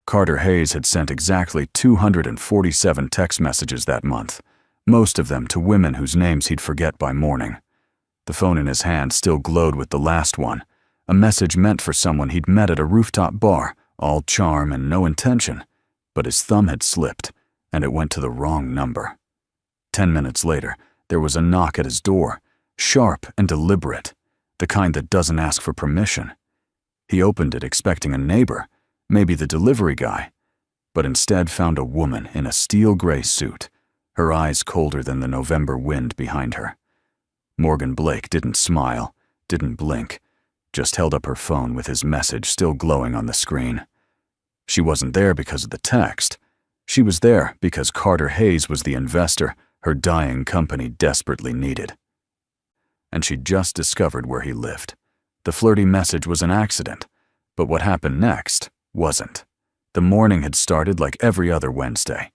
Carter Hayes had sent exactly 247 text messages that month, most of them to women whose names he'd forget by morning. The phone in his hand still glowed with the last one, a message meant for someone he'd met at a rooftop bar, all charm and no intention, but his thumb had slipped, and it went to the wrong number. 10 minutes later, there was a knock at his door, sharp and deliberate, the kind that doesn't ask for permission. He opened it expecting a neighbor, maybe the delivery guy, but instead found a woman in a steel gray suit, her eyes colder than the November wind behind her. Morgan Blake didn't smile, didn't blink, just held up her phone with his message still glowing on the screen. She wasn't there because of the text. She was there because Carter Hayes was the investor her dying company desperately needed. And she'd just discovered where he lived. The flirty message was an accident, but what happened next wasn't. The morning had started like every other Wednesday.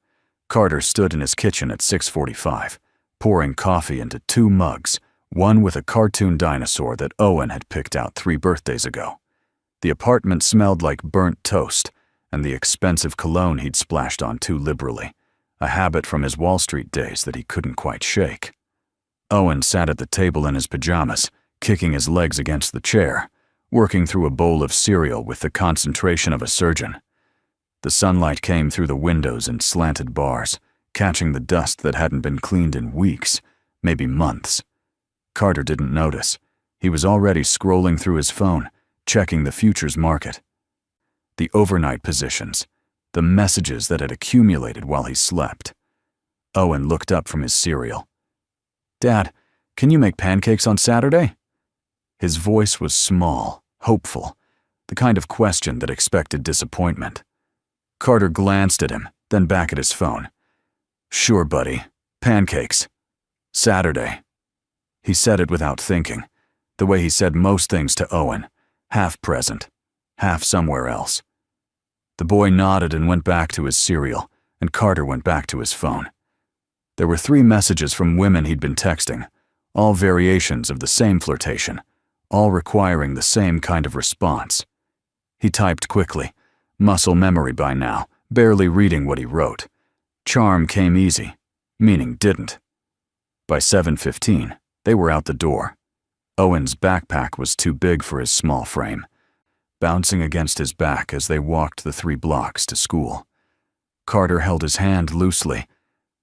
Carter stood in his kitchen at 6:45, pouring coffee into 2 mugs, one with a cartoon dinosaur that Owen had picked out 3 birthdays ago. The apartment smelled like burnt toast and the expensive cologne he'd splashed on too liberally, a habit from his Wall Street days that he couldn't quite shake. Owen sat at the table in his pajamas, kicking his legs against the chair, working through a bowl of cereal with the concentration of a surgeon. The sunlight came through the windows in slanted bars, catching the dust that hadn't been cleaned in weeks, maybe months. Carter didn't notice. He was already scrolling through his phone, checking the futures market. The overnight positions, the messages that had accumulated while he slept. Owen looked up from his cereal. "Dad, can you make pancakes on Saturday?" His voice was small, hopeful, the kind of question that expected disappointment. Carter glanced at him, then back at his phone. "Sure, buddy. Pancakes. Saturday." He said it without thinking, the way he said most things to Owen, half present, half somewhere else. The boy nodded and went back to his cereal, and Carter went back to his phone. There were 3 messages from women he'd been texting, all variations of the same flirtation, all requiring the same kind of response. He typed quickly, muscle memory by now, barely reading what he wrote. Charm came easy, meaning didn't. By 7:15, they were out the door. Owen's backpack was too big for his small frame, bouncing against his back as they walked the 3 blocks to school. Carter held his hand loosely,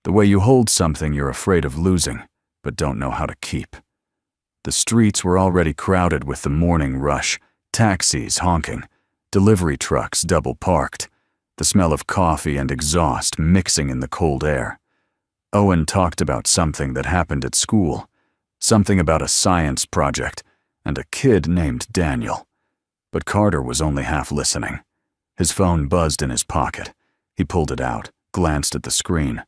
the way you hold something you're afraid of losing, but don't know how to keep. The streets were already crowded with the morning rush, taxis honking, delivery trucks double parked, the smell of coffee and exhaust mixing in the cold air. Owen talked about something that happened at school, something about a science project and a kid named Daniel. But Carter was only half listening. His phone buzzed in his pocket. He pulled it out, glanced at the screen.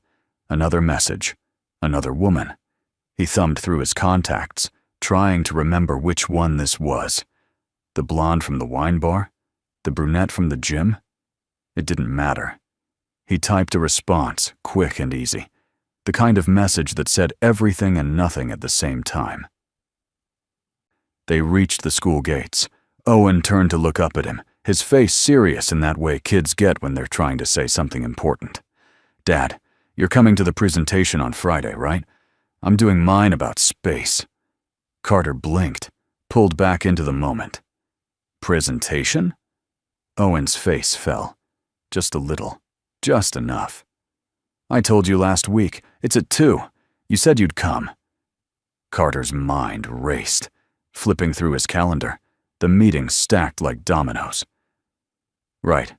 Another message. Another woman. He thumbed through his contacts, trying to remember which one this was. The blonde from the wine bar? The brunette from the gym? It didn't matter. He typed a response, quick and easy. The kind of message that said everything and nothing at the same time. They reached the school gates. Owen turned to look up at him, his face serious in that way kids get when they're trying to say something important. "Dad, you're coming to the presentation on Friday, right? I'm doing mine about space." Carter blinked, pulled back into the moment. "Presentation?" Owen's face fell. Just a little. Just enough. "I told you last week. It's at 2. You said you'd come." Carter's mind raced, flipping through his calendar, the meetings stacked like dominoes. "Right.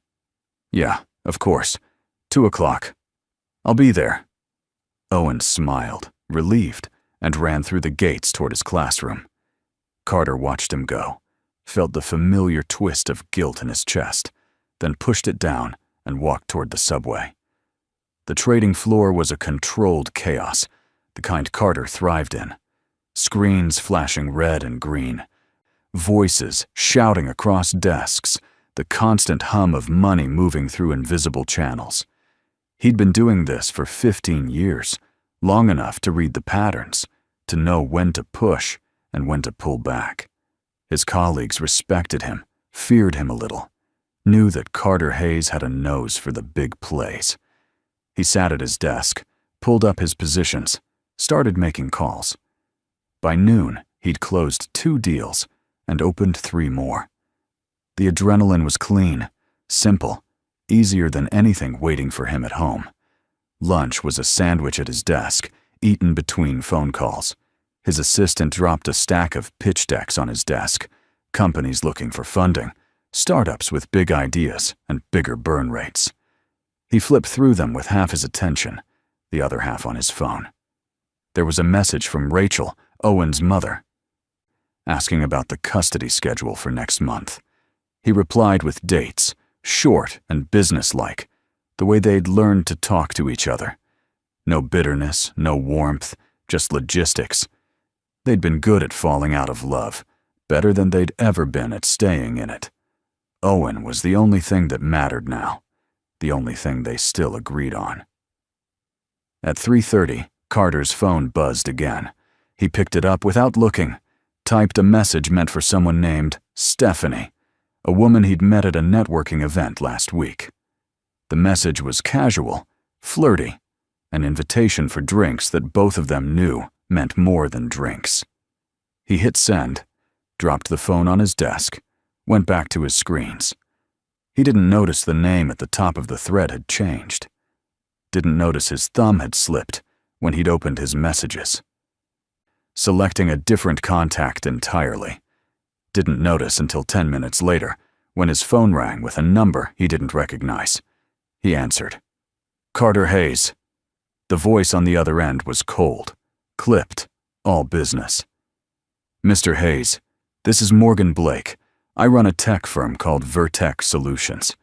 Yeah, of course. 2 o'clock. I'll be there." Owen smiled, relieved, and ran through the gates toward his classroom. Carter watched him go, felt the familiar twist of guilt in his chest, then pushed it down and walked toward the subway. The trading floor was a controlled chaos, the kind Carter thrived in. Screens flashing red and green, voices shouting across desks, the constant hum of money moving through invisible channels. He'd been doing this for 15 years, long enough to read the patterns, to know when to push and when to pull back. His colleagues respected him, feared him a little. knew that Carter Hayes had a nose for the big plays. He sat at his desk, pulled up his positions, started making calls. By noon, he'd closed 2 deals and opened 3 more. The adrenaline was clean, simple, easier than anything waiting for him at home. Lunch was a sandwich at his desk, eaten between phone calls. His assistant dropped a stack of pitch decks on his desk, companies looking for funding, startups with big ideas and bigger burn rates. He flipped through them with half his attention, the other half on his phone. There was a message from Rachel, Owen's mother, asking about the custody schedule for next month. He replied with dates, short and businesslike, the way they'd learned to talk to each other. No bitterness, no warmth, just logistics. They'd been good at falling out of love, better than they'd ever been at staying in it. Owen was the only thing that mattered now, the only thing they still agreed on. At 3:30, Carter's phone buzzed again. He picked it up without looking, typed a message meant for someone named Stephanie, a woman he'd met at a networking event last week. The message was casual, flirty, an invitation for drinks that both of them knew meant more than drinks. He hit send, dropped the phone on his desk, went back to his screens. He didn't notice the name at the top of the thread had changed. Didn't notice his thumb had slipped when he'd opened his messages. Selecting a different contact entirely. Didn't notice until 10 minutes later when his phone rang with a number he didn't recognize. He answered. Carter Hayes. The voice on the other end was cold, clipped, all business. Mr. Hayes, this is Morgan Blake. I run a tech firm called Vertex Solutions.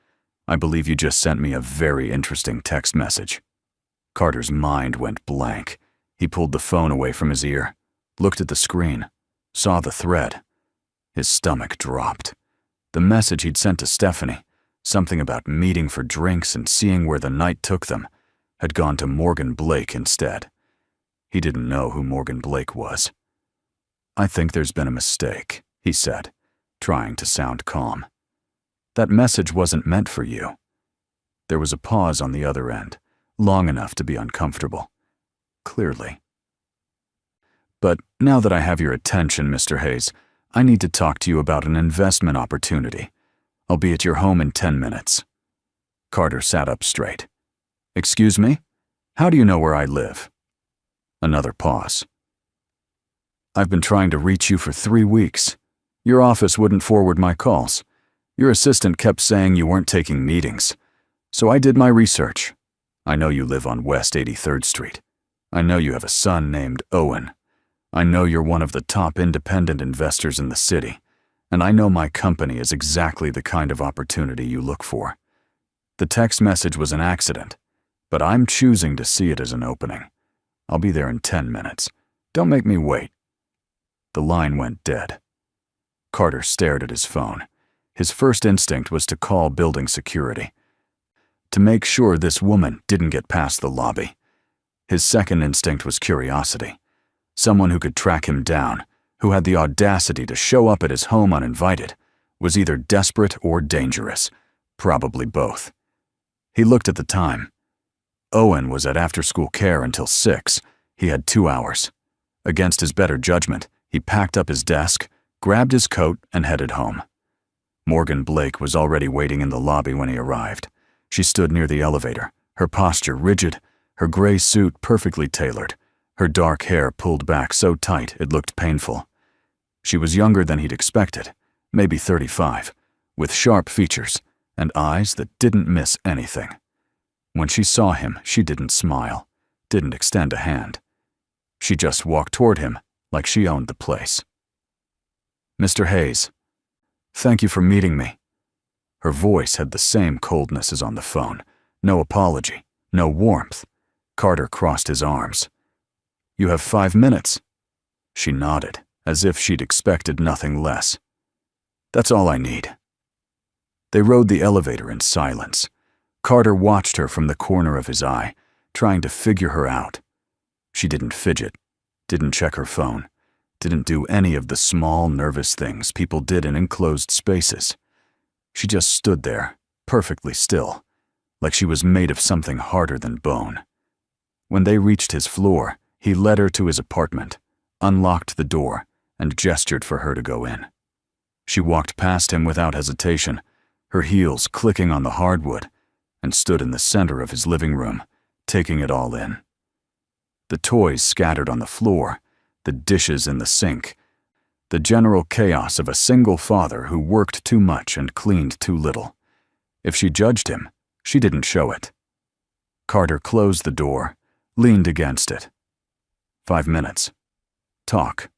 I believe you just sent me a very interesting text message. Carter's mind went blank. He pulled the phone away from his ear, looked at the screen, saw the thread. His stomach dropped. The message he'd sent to Stephanie, something about meeting for drinks and seeing where the night took them, had gone to Morgan Blake instead. He didn't know who Morgan Blake was. I think there's been a mistake, he said, trying to sound calm. That message wasn't meant for you. There was a pause on the other end, long enough to be uncomfortable. Clearly. But now that I have your attention, Mr. Hayes, I need to talk to you about an investment opportunity. I'll be at your home in 10 minutes. Carter sat up straight. Excuse me? How do you know where I live? Another pause. I've been trying to reach you for 3 weeks. Your office wouldn't forward my calls. Your assistant kept saying you weren't taking meetings. So I did my research. I know you live on West 83rd Street. I know you have a son named Owen. I know you're one of the top independent investors in the city, and I know my company is exactly the kind of opportunity you look for. The text message was an accident, but I'm choosing to see it as an opening. I'll be there in 10 minutes. Don't make me wait. The line went dead. Carter stared at his phone. His first instinct was to call building security, to make sure this woman didn't get past the lobby. His second instinct was curiosity. Someone who could track him down, who had the audacity to show up at his home uninvited, was either desperate or dangerous, probably both. He looked at the time. Owen was at after-school care until 6. He had 2 hours. Against his better judgment, he packed up his desk, grabbed his coat, and headed home. Morgan Blake was already waiting in the lobby when he arrived. She stood near the elevator, her posture rigid, her gray suit perfectly tailored, her dark hair pulled back so tight it looked painful. She was younger than he'd expected, maybe 35, with sharp features and eyes that didn't miss anything. When she saw him, she didn't smile, didn't extend a hand. She just walked toward him like she owned the place. Mr. Hayes, thank you for meeting me. Her voice had the same coldness as on the phone. No apology, no warmth. Carter crossed his arms. You have 5 minutes. She nodded, as if she'd expected nothing less. That's all I need. They rode the elevator in silence. Carter watched her from the corner of his eye, trying to figure her out. She didn't fidget, didn't check her phone, didn't do any of the small, nervous things people did in enclosed spaces. She just stood there, perfectly still, like she was made of something harder than bone. When they reached his floor, he led her to his apartment, unlocked the door, and gestured for her to go in. She walked past him without hesitation, her heels clicking on the hardwood, and stood in the center of his living room, taking it all in. The toys scattered on the floor, the dishes in the sink, the general chaos of a single father who worked too much and cleaned too little. If she judged him, she didn't show it. Carter closed the door, leaned against it. 5 minutes. Talk.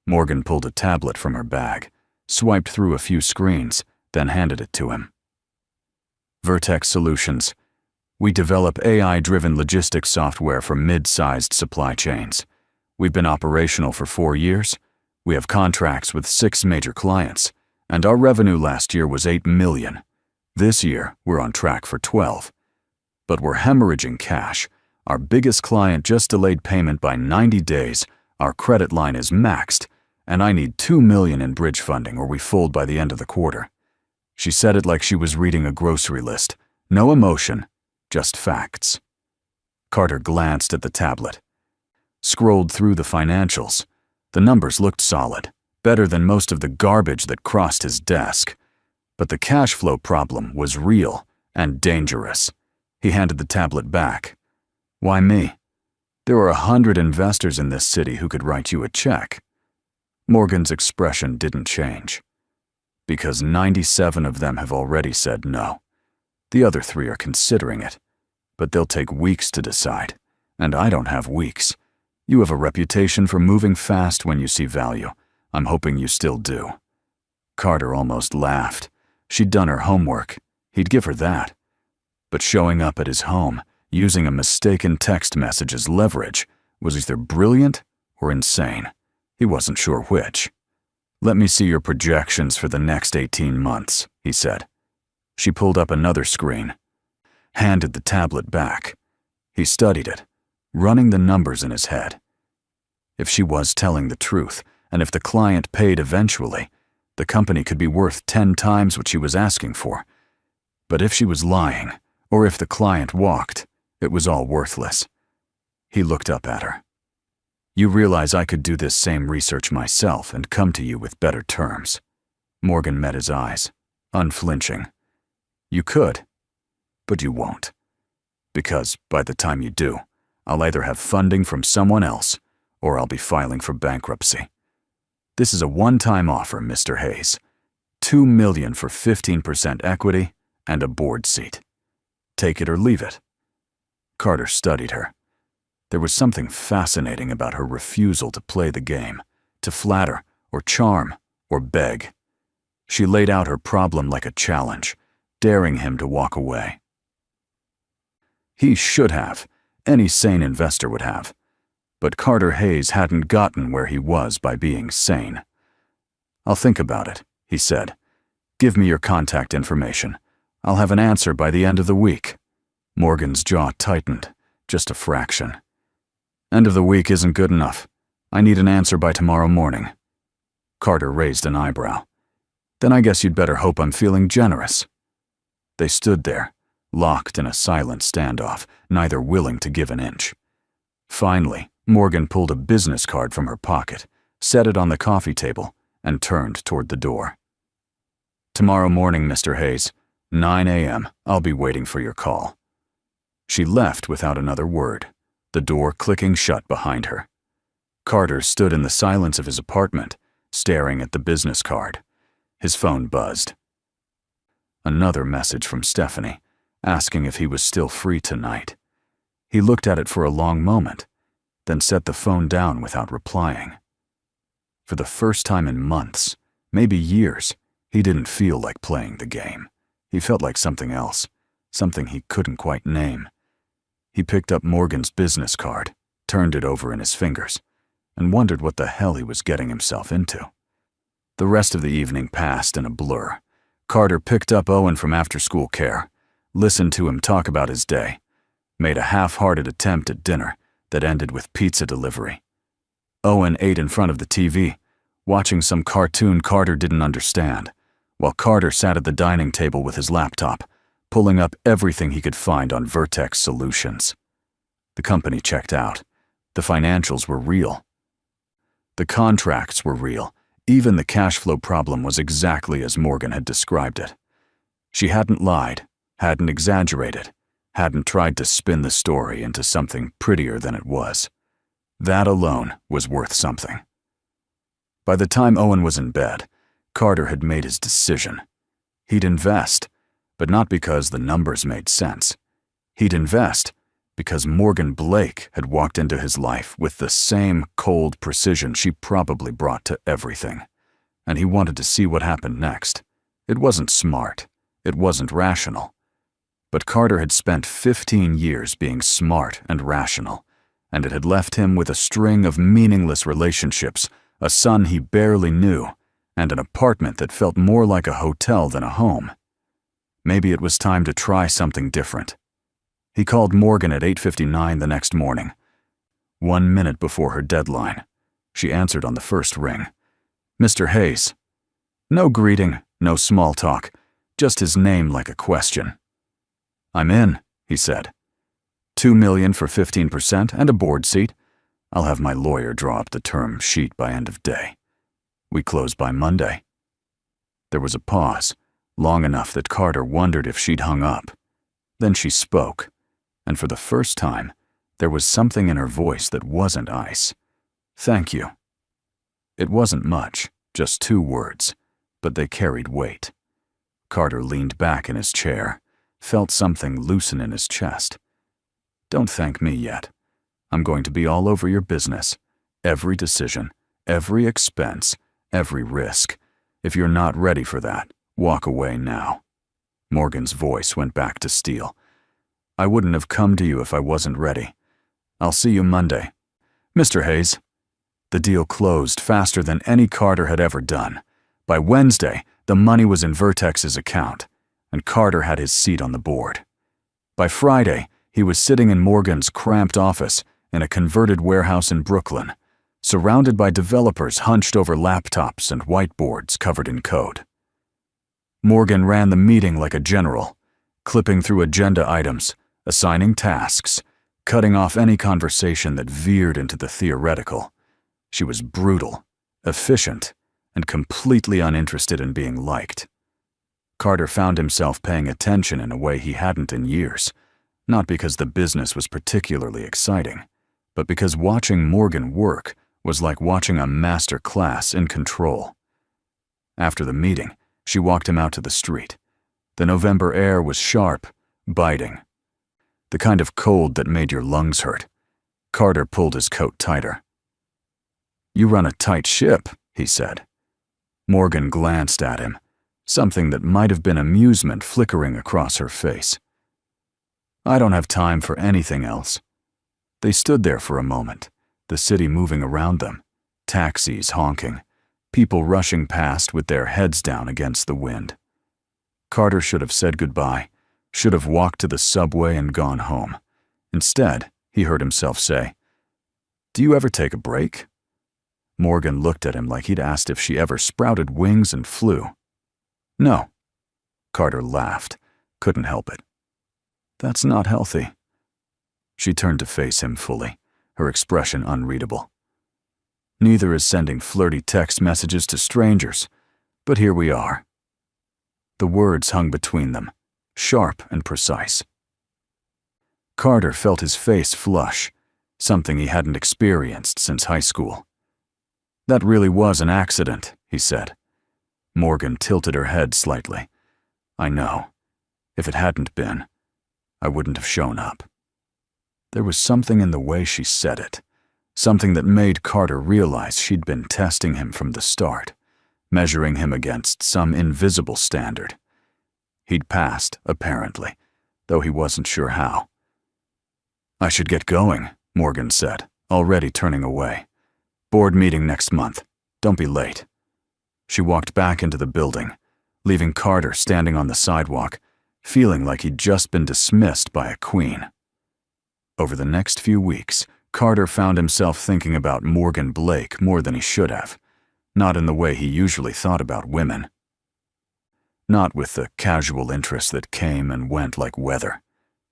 Morgan pulled a tablet from her bag, swiped through a few screens, then handed it to him. Vertex Solutions. We develop AI-driven logistics software for mid-sized supply chains. We've been operational for 4 years. We have contracts with 6 major clients, and our revenue last year was $8 million. This year, we're on track for 12. But we're hemorrhaging cash. Our biggest client just delayed payment by 90 days, our credit line is maxed, and I need $2 million in bridge funding or we fold by the end of the quarter. She said it like she was reading a grocery list. No emotion, just facts. Carter glanced at the tablet, scrolled through the financials. The numbers looked solid, better than most of the garbage that crossed his desk. But the cash flow problem was real and dangerous. He handed the tablet back. Why me? There are 100 investors in this city who could write you a check. Morgan's expression didn't change. Because 97 of them have already said no. The other 3 are considering it, but they'll take weeks to decide, and I don't have weeks. You have a reputation for moving fast when you see value. I'm hoping you still do. Carter almost laughed. She'd done her homework. He'd give her that. But showing up at his home, using a mistaken text message as leverage, was either brilliant or insane. He wasn't sure which. Let me see your projections for the next 18 months, he said. She pulled up another screen, handed the tablet back. He studied it, running the numbers in his head. If she was telling the truth, and if the client paid eventually, the company could be worth 10 times what she was asking for. But if she was lying, or if the client walked, it was all worthless. He looked up at her. You realize I could do this same research myself and come to you with better terms. Morgan met his eyes, unflinching. You could, but you won't. Because by the time you do, I'll either have funding from someone else, or I'll be filing for bankruptcy. This is a one-time offer, Mr. Hayes. $2 million for 15% equity and a board seat. Take it or leave it. Carter studied her. There was something fascinating about her refusal to play the game, to flatter or charm or beg. She laid out her problem like a challenge, daring him to walk away. He should have. Any sane investor would have. But Carter Hayes hadn't gotten where he was by being sane. I'll think about it, he said. Give me your contact information. I'll have an answer by the end of the week. Morgan's jaw tightened, just a fraction. End of the week isn't good enough. I need an answer by tomorrow morning. Carter raised an eyebrow. Then I guess you'd better hope I'm feeling generous. They stood there, locked in a silent standoff, neither willing to give an inch. Finally, Morgan pulled a business card from her pocket, set it on the coffee table, and turned toward the door. Tomorrow morning, Mr. Hayes, 9 a.m., I'll be waiting for your call. She left without another word, the door clicking shut behind her. Carter stood in the silence of his apartment, staring at the business card. His phone buzzed. Another message from Stephanie, asking if he was still free tonight. He looked at it for a long moment, then set the phone down without replying. For the first time in months, maybe years, he didn't feel like playing the game. He felt like something else, something he couldn't quite name. He picked up Morgan's business card, turned it over in his fingers, and wondered what the hell he was getting himself into. The rest of the evening passed in a blur. Carter picked up Owen from after-school care, listened to him talk about his day, made a half-hearted attempt at dinner that ended with pizza delivery. Owen ate in front of the TV, watching some cartoon Carter didn't understand, while Carter sat at the dining table with his laptop, pulling up everything he could find on Vertex Solutions. The company checked out. The financials were real. The contracts were real. Even the cash flow problem was exactly as Morgan had described it. She hadn't lied, hadn't exaggerated, hadn't tried to spin the story into something prettier than it was. That alone was worth something. By the time Owen was in bed, Carter had made his decision. He'd invest, but not because the numbers made sense. He'd invest because Morgan Blake had walked into his life with the same cold precision she probably brought to everything, and he wanted to see what happened next. It wasn't smart. It wasn't rational. But Carter had spent 15 years being smart and rational, and it had left him with a string of meaningless relationships, a son he barely knew, and an apartment that felt more like a hotel than a home. Maybe it was time to try something different. He called Morgan at 8:59 the next morning, 1 minute before her deadline. She answered on the first ring. "Mr. Hayes." No greeting, no small talk, just his name like a question. "I'm in," he said. $2 million for 15% and a board seat. I'll have my lawyer draw up the term sheet by end of day. We close by Monday." There was a pause, long enough that Carter wondered if she'd hung up. Then she spoke, and for the first time, there was something in her voice that wasn't ice. "Thank you." It wasn't much, just 2 words, but they carried weight. Carter leaned back in his chair, felt something loosen in his chest. "Don't thank me yet. I'm going to be all over your business. Every decision, every expense, every risk. If you're not ready for that, walk away now." Morgan's voice went back to steel. "I wouldn't have come to you if I wasn't ready. I'll see you Monday. Mr. Hayes." The deal closed faster than any Carter had ever done. By Wednesday, the money was in Vertex's account, and Carter had his seat on the board. By Friday, he was sitting in Morgan's cramped office in a converted warehouse in Brooklyn, surrounded by developers hunched over laptops and whiteboards covered in code. Morgan ran the meeting like a general, clipping through agenda items, assigning tasks, cutting off any conversation that veered into the theoretical. She was brutal, efficient, and completely uninterested in being liked. Carter found himself paying attention in a way he hadn't in years, not because the business was particularly exciting, but because watching Morgan work was like watching a master class in control. After the meeting, she walked him out to the street. The November air was sharp, biting. The kind of cold that made your lungs hurt. Carter pulled his coat tighter. "You run a tight ship," he said. Morgan glanced at him, something that might have been amusement flickering across her face. "I don't have time for anything else." They stood there for a moment, the city moving around them, taxis honking, people rushing past with their heads down against the wind. Carter should have said goodbye, should have walked to the subway and gone home. Instead, he heard himself say, "Do you ever take a break?" Morgan looked at him like he'd asked if she ever sprouted wings and flew. "No." Carter laughed, couldn't help it. "That's not healthy." She turned to face him fully, her expression unreadable. "Neither is sending flirty text messages to strangers, but here we are." The words hung between them, sharp and precise. Carter felt his face flush, something he hadn't experienced since high school. "That really was an accident," he said. Morgan tilted her head slightly. "I know. If it hadn't been, I wouldn't have shown up." There was something in the way she said it, something that made Carter realize she'd been testing him from the start, measuring him against some invisible standard. He'd passed, apparently, though he wasn't sure how. "I should get going," Morgan said, already turning away. "Board meeting next month. Don't be late." She walked back into the building, leaving Carter standing on the sidewalk, feeling like he'd just been dismissed by a queen. Over the next few weeks, Carter found himself thinking about Morgan Blake more than he should have, not in the way he usually thought about women. not with the casual interest that came and went like weather.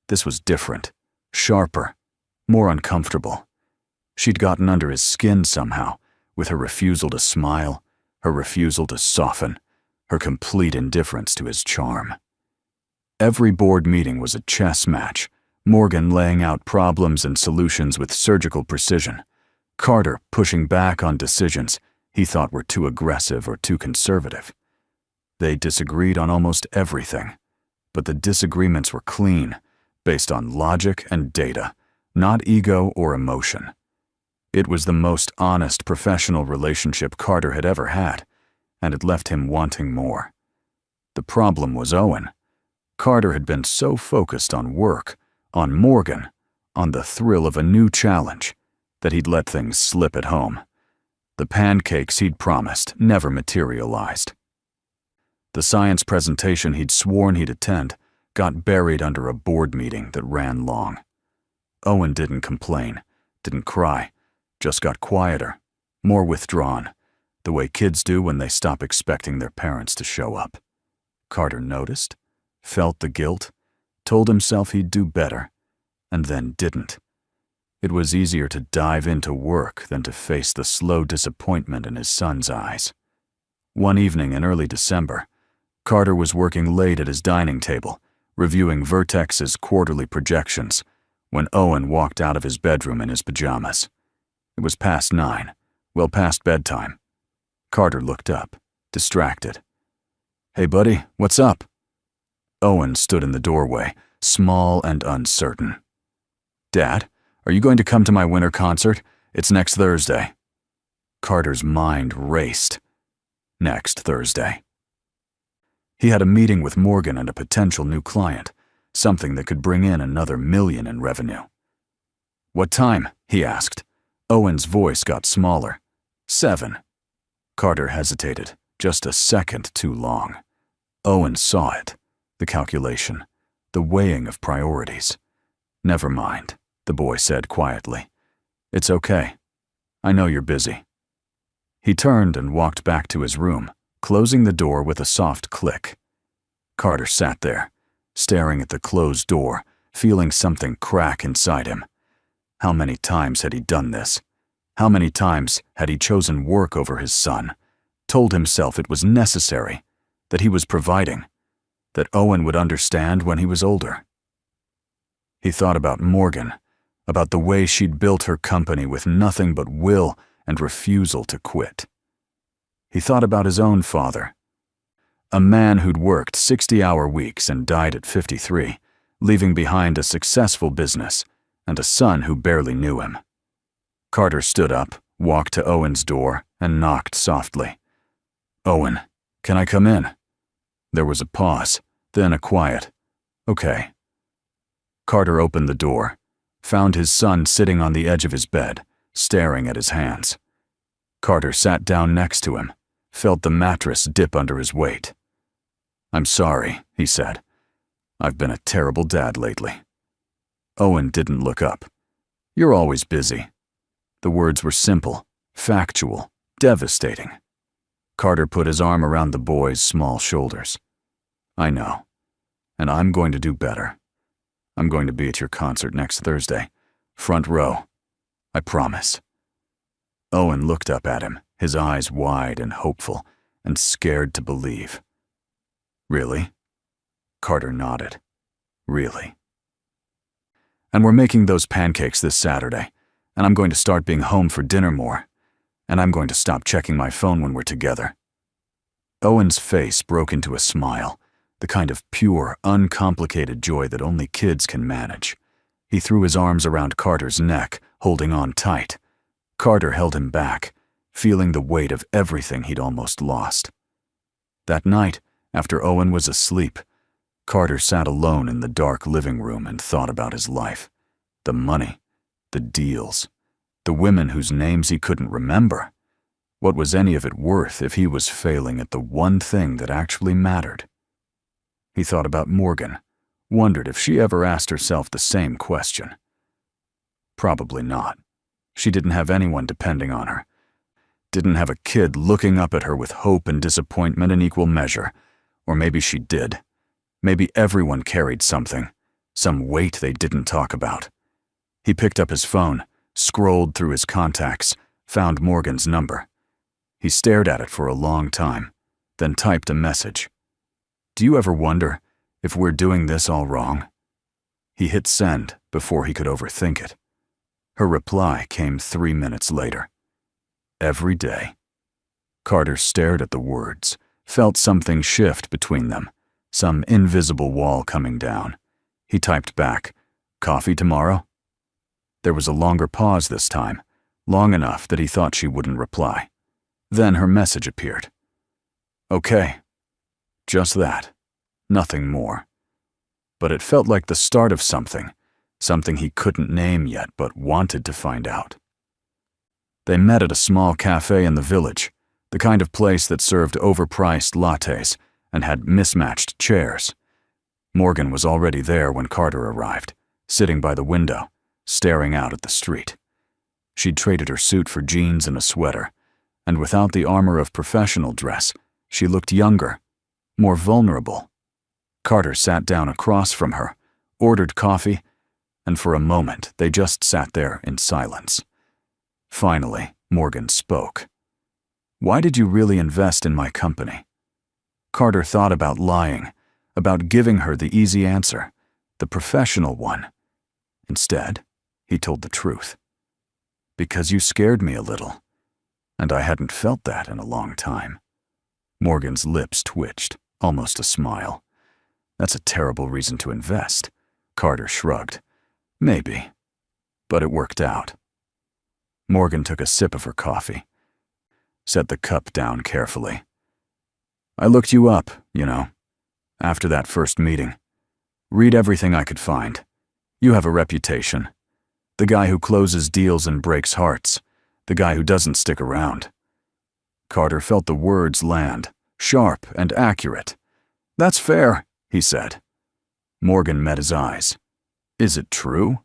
This was different, sharper, more uncomfortable. She'd gotten under his skin somehow, with her refusal to smile, her refusal to soften, her complete indifference to his charm. Every board meeting was a chess match, Morgan laying out problems and solutions with surgical precision, Carter pushing back on decisions he thought were too aggressive or too conservative. They disagreed on almost everything, but the disagreements were clean, based on logic and data, not ego or emotion. It was the most honest professional relationship Carter had ever had, and it left him wanting more. The problem was Owen. Carter had been so focused on work, on Morgan, on the thrill of a new challenge, that he'd let things slip at home. The pancakes he'd promised never materialized. The science presentation he'd sworn he'd attend got buried under a board meeting that ran long. Owen didn't complain, didn't cry, just got quieter, more withdrawn, the way kids do when they stop expecting their parents to show up. Carter noticed, felt the guilt, told himself he'd do better, and then didn't. It was easier to dive into work than to face the slow disappointment in his son's eyes. One evening in early December, Carter was working late at his dining table, reviewing Vertex's quarterly projections, when Owen walked out of his bedroom in his pajamas. It was past 9, well past bedtime. Carter looked up, distracted. "Hey buddy, what's up?" Owen stood in the doorway, small and uncertain. "Dad, are you going to come to my winter concert? It's next Thursday." Carter's mind raced. Next Thursday. He had a meeting with Morgan and a potential new client, something that could bring in another $1 million in revenue. "What time?" he asked. Owen's voice got smaller. 7. Carter hesitated, just a second too long. Owen saw it, the calculation, the weighing of priorities. "Never mind," the boy said quietly. "It's okay. I know you're busy." He turned and walked back to his room, closing the door with a soft click. Carter sat there, staring at the closed door, feeling something crack inside him. How many times had he done this? How many times had he chosen work over his son, told himself it was necessary, that he was providing, that Owen would understand when he was older? He thought about Morgan, about the way she'd built her company with nothing but will and refusal to quit. He thought about his own father, a man who'd worked 60-hour weeks and died at 53, leaving behind a successful business and a son who barely knew him. Carter stood up, walked to Owen's door, and knocked softly. "Owen, can I come in?" There was a pause, then a quiet, "Okay." Carter opened the door, found his son sitting on the edge of his bed, staring at his hands. Carter sat down next to him, felt the mattress dip under his weight. "I'm sorry," he said. "I've been a terrible dad lately." Owen didn't look up. "You're always busy." The words were simple, factual, devastating. Carter put his arm around the boy's small shoulders. "I know, and I'm going to do better. I'm going to be at your concert next Thursday, front row. I promise." Owen looked up at him, his eyes wide and hopeful, and scared to believe. "Really?" Carter nodded. "Really." "And we're making those pancakes this Saturday, and I'm going to start being home for dinner more, and I'm going to stop checking my phone when we're together." Owen's face broke into a smile, the kind of pure, uncomplicated joy that only kids can manage. He threw his arms around Carter's neck, holding on tight. Carter held him back, feeling the weight of everything he'd almost lost. That night, after Owen was asleep, Carter sat alone in the dark living room and thought about his life. The money, the deals, the women whose names he couldn't remember. What was any of it worth if he was failing at the one thing that actually mattered? He thought about Morgan, wondered if she ever asked herself the same question. Probably not. She didn't have anyone depending on her. Didn't have a kid looking up at her with hope and disappointment in equal measure. Or maybe she did. Maybe everyone carried something, some weight they didn't talk about. He picked up his phone, scrolled through his contacts, found Morgan's number. He stared at it for a long time, then typed a message. "Do you ever wonder if we're doing this all wrong?" He hit send before he could overthink it. Her reply came 3 minutes later. "Every day." Carter stared at the words, felt something shift between them, some invisible wall coming down. He typed back, "Coffee tomorrow?" There was a longer pause this time, long enough that he thought she wouldn't reply. Then her message appeared. "Okay." Just that. Nothing more. But it felt like the start of something he couldn't name yet but wanted to find out. They met at a small cafe in the village, the kind of place that served overpriced lattes and had mismatched chairs. Morgan was already there when Carter arrived, sitting by the window, staring out at the street. She'd traded her suit for jeans and a sweater, and without the armor of professional dress, she looked younger, more vulnerable. Carter sat down across from her, ordered coffee, and for a moment they just sat there in silence. Finally, Morgan spoke. "Why did you really invest in my company?" Carter thought about lying, about giving her the easy answer, the professional one. Instead, he told the truth. "Because you scared me a little, and I hadn't felt that in a long time." Morgan's lips twitched, almost a smile. "That's a terrible reason to invest." Carter shrugged. "Maybe, but it worked out." Morgan took a sip of her coffee, set the cup down carefully. "I looked you up, after that first meeting. Read everything I could find. You have a reputation. The guy who closes deals and breaks hearts. The guy who doesn't stick around." Carter felt the words land, sharp and accurate. "That's fair," he said. Morgan met his eyes. "Is it true?"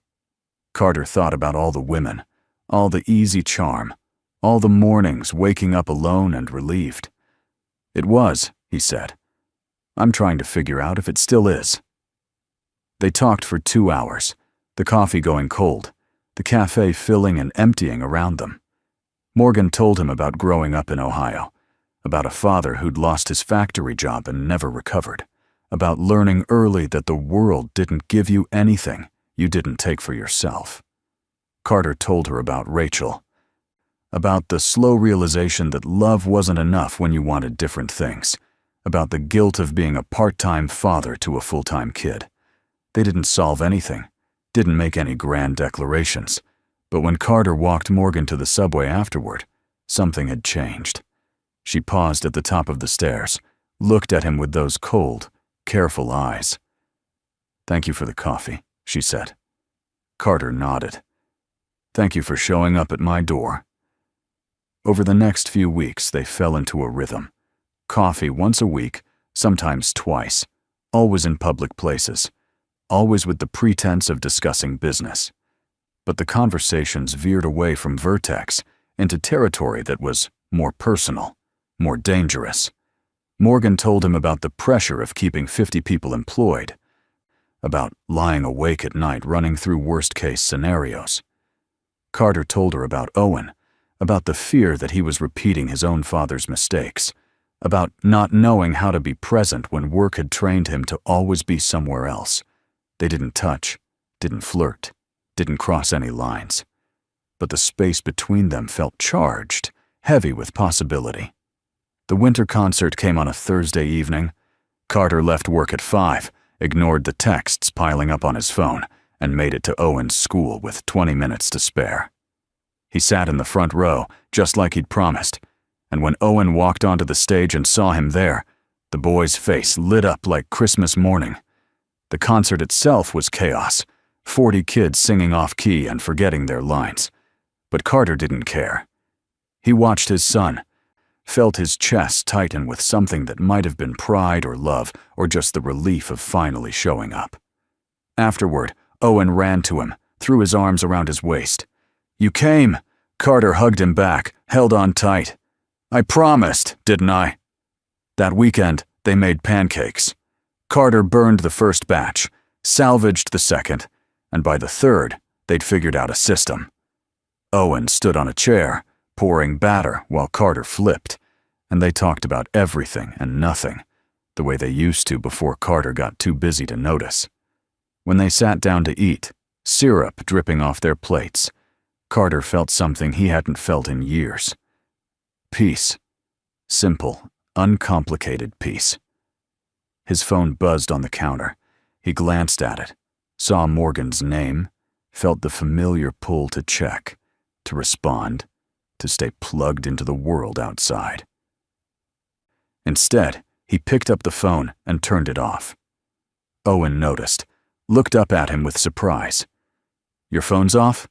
Carter thought about all the women, all the easy charm, all the mornings waking up alone and relieved. "It was," he said. "I'm trying to figure out if it still is." They talked for 2 hours, the coffee going cold, the cafe filling and emptying around them. Morgan told him about growing up in Ohio, about a father who'd lost his factory job and never recovered, about learning early that the world didn't give you anything you didn't take for yourself. Carter told her about Rachel, about the slow realization that love wasn't enough when you wanted different things, about the guilt of being a part-time father to a full-time kid. They didn't solve anything, didn't make any grand declarations, but when Carter walked Morgan to the subway afterward, something had changed. She paused at the top of the stairs, looked at him with those cold, careful eyes. "Thank you for the coffee," she said. Carter nodded. "Thank you for showing up at my door." Over the next few weeks, they fell into a rhythm. Coffee once a week, sometimes twice, always in public places, always with the pretense of discussing business. But the conversations veered away from Vertex into territory that was more personal, more dangerous. Morgan told him about the pressure of keeping 50 people employed, about lying awake at night running through worst-case scenarios. Carter told her about Owen, about the fear that he was repeating his own father's mistakes, about not knowing how to be present when work had trained him to always be somewhere else. They didn't touch, didn't flirt, didn't cross any lines. But the space between them felt charged, heavy with possibility. The winter concert came on a Thursday evening. Carter left work at 5, ignored the texts piling up on his phone, and made it to Owen's school with 20 minutes to spare. He sat in the front row, just like he'd promised, and when Owen walked onto the stage and saw him there, the boy's face lit up like Christmas morning. The concert itself was chaos, 40 kids singing off-key and forgetting their lines. But Carter didn't care. He watched his son, felt his chest tighten with something that might have been pride or love or just the relief of finally showing up. Afterward, Owen ran to him, threw his arms around his waist. "You came!" Carter hugged him back, held on tight. "I promised, didn't I?" That weekend, They made pancakes. Carter burned the first batch, salvaged the second, and by the third, they'd figured out a system. Owen stood on a chair, pouring batter while Carter flipped, and they talked about everything and nothing, the way they used to before Carter got too busy to notice. When they sat down to eat, syrup dripping off their plates, Carter felt something he hadn't felt in years. Peace. Simple, uncomplicated peace. His phone buzzed on the counter. He glanced at it, saw Morgan's name, felt the familiar pull to check, to respond, to stay plugged into the world outside. Instead, he picked up the phone and turned it off. Owen noticed, looked up at him with surprise. "Your phone's off?"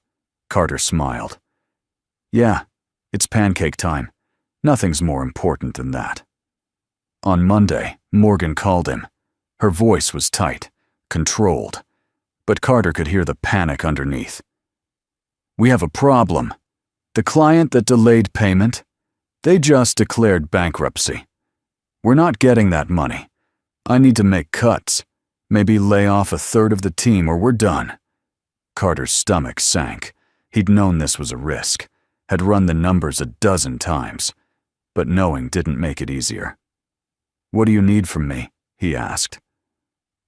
Carter smiled. "Yeah, it's pancake time. Nothing's more important than that." On Monday, Morgan called him. Her voice was tight, controlled, but Carter could hear the panic underneath. "We have a problem. The client that delayed payment, they just declared bankruptcy. We're not getting that money. I need to make cuts, maybe lay off a third of the team or we're done." Carter's stomach sank. He'd known this was a risk, had run the numbers a dozen times, but knowing didn't make it easier. "What do you need from me?" he asked.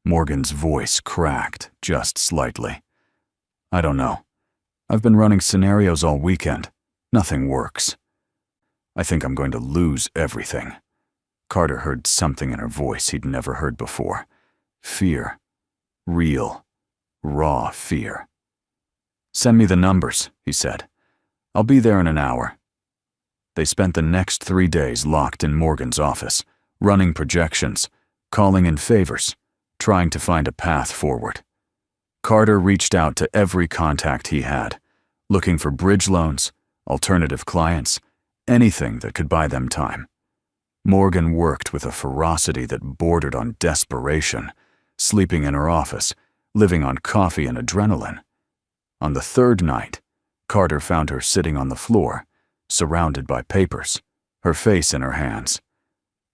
Morgan's voice cracked just slightly. "I don't know. I've been running scenarios all weekend. Nothing works. I think I'm going to lose everything." Carter heard something in her voice he'd never heard before. Fear. Real, raw fear. "Send me the numbers," he said. "I'll be there in an hour." They spent the next 3 days locked in Morgan's office, running projections, calling in favors, trying to find a path forward. Carter reached out to every contact he had, looking for bridge loans, alternative clients, anything that could buy them time. Morgan worked with a ferocity that bordered on desperation, sleeping in her office, living on coffee and adrenaline. On the third night, Carter found her sitting on the floor, surrounded by papers, her face in her hands.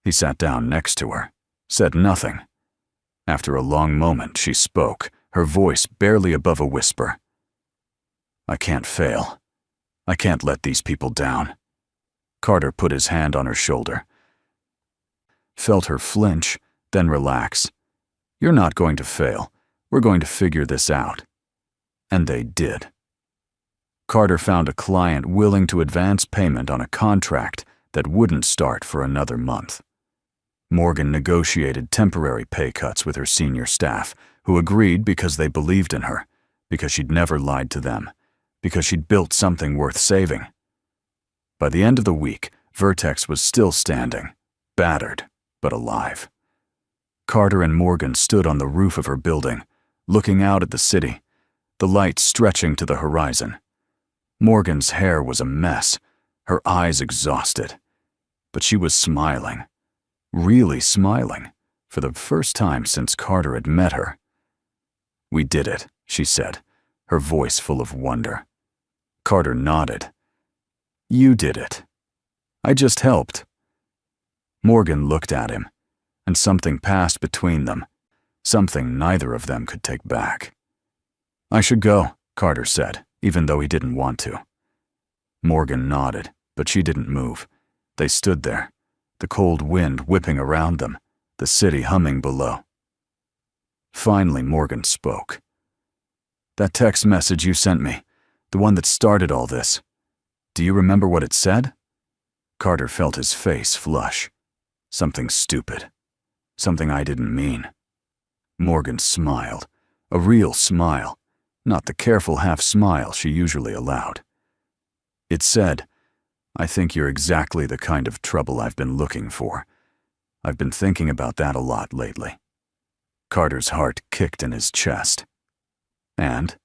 He sat down next to her, said nothing. After a long moment, she spoke, her voice barely above a whisper. "I can't fail. I can't let these people down." Carter put his hand on her shoulder, felt her flinch, then relax. "You're not going to fail. We're going to figure this out." And they did. Carter found a client willing to advance payment on a contract that wouldn't start for another month. Morgan negotiated temporary pay cuts with her senior staff, who agreed because they believed in her, because she'd never lied to them, because she'd built something worth saving. By the end of the week, Vertex was still standing, battered, but alive. Carter and Morgan stood on the roof of her building, looking out at the city, the lights stretching to the horizon. Morgan's hair was a mess, her eyes exhausted, but she was smiling, really smiling, for the first time since Carter had met her. "We did it," she said, her voice full of wonder. Carter nodded. "You did it. I just helped." Morgan looked at him, and something passed between them, something neither of them could take back. "I should go," Carter said, even though he didn't want to. Morgan nodded, but she didn't move. They stood there, the cold wind whipping around them, the city humming below. Finally, Morgan spoke. "That text message you sent me, the one that started all this, do you remember what it said?" Carter felt his face flush. "Something stupid. Something I didn't mean." Morgan smiled, a real smile, not the careful half-smile she usually allowed. It said, "I think you're exactly the kind of trouble I've been looking for. I've been thinking about that a lot lately." Carter's heart kicked in his chest. "And?"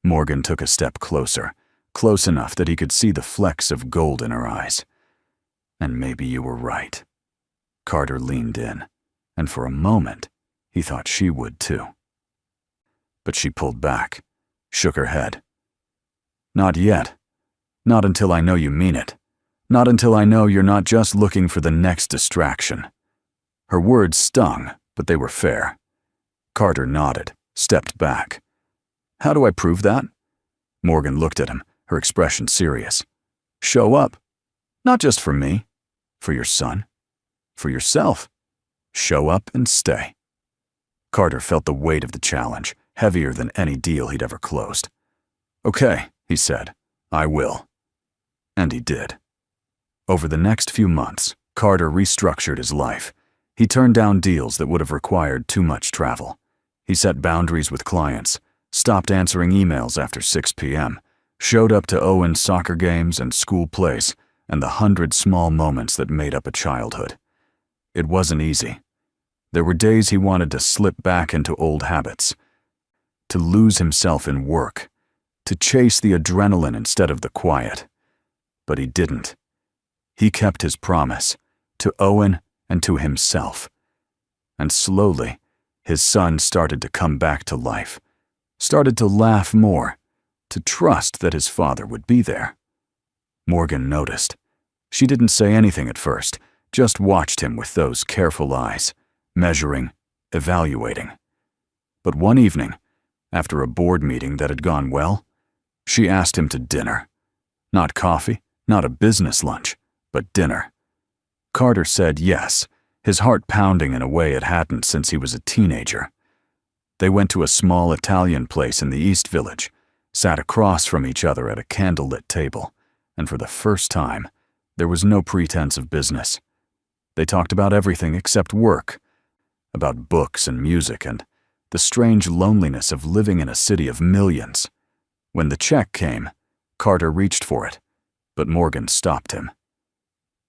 Morgan took a step closer, close enough that he could see the flecks of gold in her eyes. "And maybe you were right." Carter leaned in, and for a moment, he thought she would too. But she pulled back, shook her head. "Not yet. Not until I know you mean it. Not until I know you're not just looking for the next distraction." Her words stung, but they were fair. Carter nodded, stepped back. How do I prove that? Morgan looked at him, her expression serious. Show up. Not just for me. For your son. For yourself. Show up and stay. Carter felt the weight of the challenge, heavier than any deal he'd ever closed. Okay, he said. I will. And he did. Over the next few months, Carter restructured his life. He turned down deals that would have required too much travel. He set boundaries with clients, stopped answering emails after 6 p.m., showed up to Owen's soccer games and school plays, and the 100 small moments that made up a childhood. It wasn't easy. There were days he wanted to slip back into old habits, to lose himself in work, to chase the adrenaline instead of the quiet. But he didn't. He kept his promise, to Owen and to himself. And slowly, his son started to come back to life, started to laugh more, to trust that his father would be there. Morgan noticed. She didn't say anything at first, just watched him with those careful eyes, measuring, evaluating. But one evening, after a board meeting that had gone well, she asked him to dinner. Not coffee, not a business lunch, but dinner. Carter said yes, his heart pounding in a way it hadn't since he was a teenager. They went to a small Italian place in the East Village, sat across from each other at a candlelit table, and for the first time, there was no pretense of business. They talked about everything except work, about books and music and the strange loneliness of living in a city of millions. When the check came, Carter reached for it, but Morgan stopped him.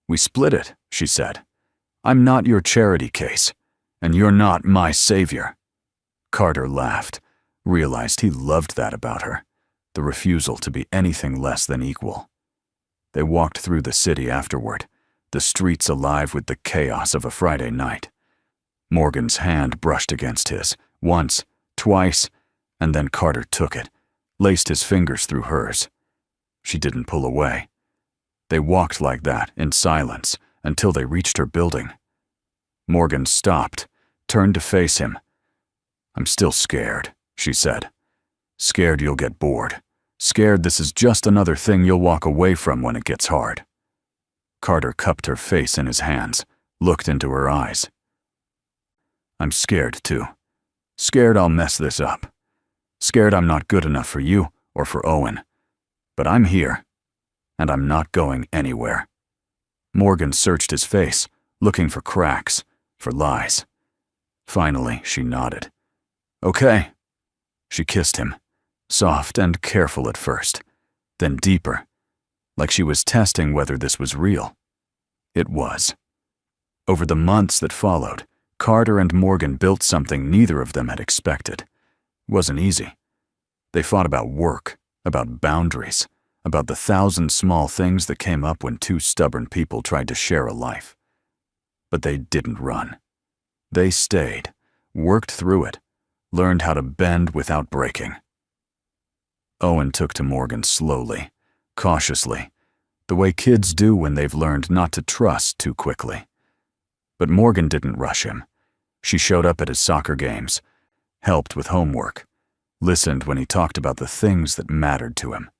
We split it, she said. I'm not your charity case, and you're not my savior. Carter laughed, realized he loved that about her, the refusal to be anything less than equal. They walked through the city afterward, the streets alive with the chaos of a Friday night. Morgan's hand brushed against his, once, twice, and then Carter took it, laced his fingers through hers. She didn't pull away. They walked like that, in silence, until they reached her building. Morgan stopped, turned to face him. I'm still scared, she said. Scared you'll get bored. Scared this is just another thing you'll walk away from when it gets hard. Carter cupped her face in his hands, looked into her eyes. I'm scared too. Scared I'll mess this up. Scared I'm not good enough for you or for Owen. But I'm here, and I'm not going anywhere. Morgan searched his face, looking for cracks, for lies. Finally, she nodded. Okay. She kissed him, soft and careful at first, then deeper, like she was testing whether this was real. It was. Over the months that followed, Carter and Morgan built something neither of them had expected. It wasn't easy. They fought about work, about boundaries, about the 1,000 small things that came up when two stubborn people tried to share a life. But they didn't run. They stayed, worked through it, learned how to bend without breaking. Owen took to Morgan slowly, cautiously, the way kids do when they've learned not to trust too quickly. But Morgan didn't rush him. She showed up at his soccer games, helped with homework, listened when he talked about the things that mattered to him.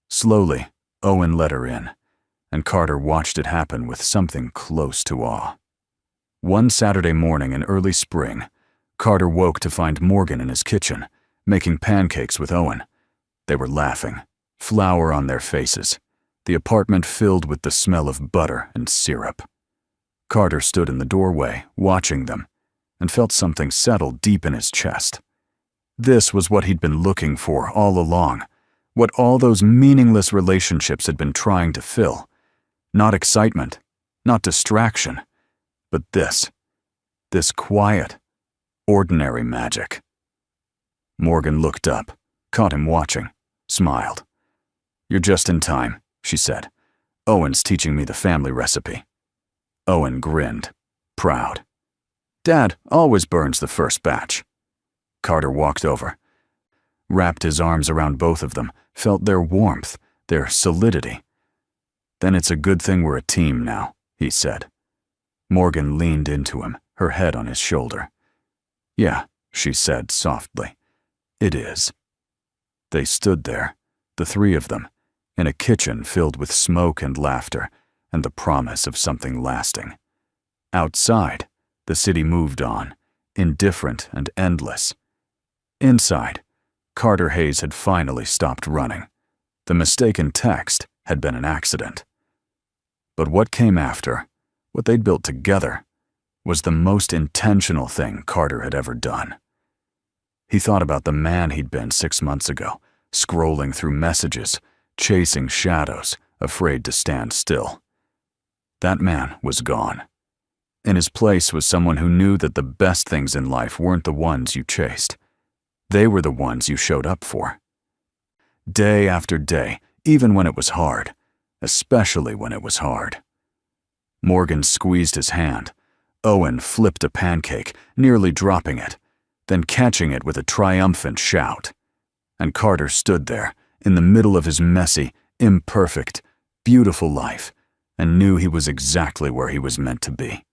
Slowly, Owen let her in, and Carter watched it happen with something close to awe. One Saturday morning in early spring, Carter woke to find Morgan in his kitchen, making pancakes with Owen. They were laughing, flour on their faces, the apartment filled with the smell of butter and syrup. Carter stood in the doorway, watching them, and felt something settle deep in his chest. This was what he'd been looking for all along, what all those meaningless relationships had been trying to fill. Not excitement, not distraction, but this quiet, ordinary magic. Morgan looked up, caught him watching, smiled. You're just in time, she said. Owen's teaching me the family recipe. Owen grinned, proud. Dad always burns the first batch. Carter walked over, wrapped his arms around both of them, felt their warmth, their solidity. Then it's a good thing we're a team now, he said. Morgan leaned into him, her head on his shoulder. "Yeah," she said softly. "It is." They stood there, the three of them, in a kitchen filled with smoke and laughter and the promise of something lasting. Outside, the city moved on, indifferent and endless. Inside, Carter Hayes had finally stopped running. The mistaken text had been an accident. But what came after, what they'd built together, was the most intentional thing Carter had ever done. He thought about the man he'd been 6 months ago, scrolling through messages, chasing shadows, afraid to stand still. That man was gone. In his place was someone who knew that the best things in life weren't the ones you chased. They were the ones you showed up for. Day after day, even when it was hard, especially when it was hard. Morgan squeezed his hand. Owen flipped a pancake, nearly dropping it, then catching it with a triumphant shout. And Carter stood there, in the middle of his messy, imperfect, beautiful life, and knew he was exactly where he was meant to be.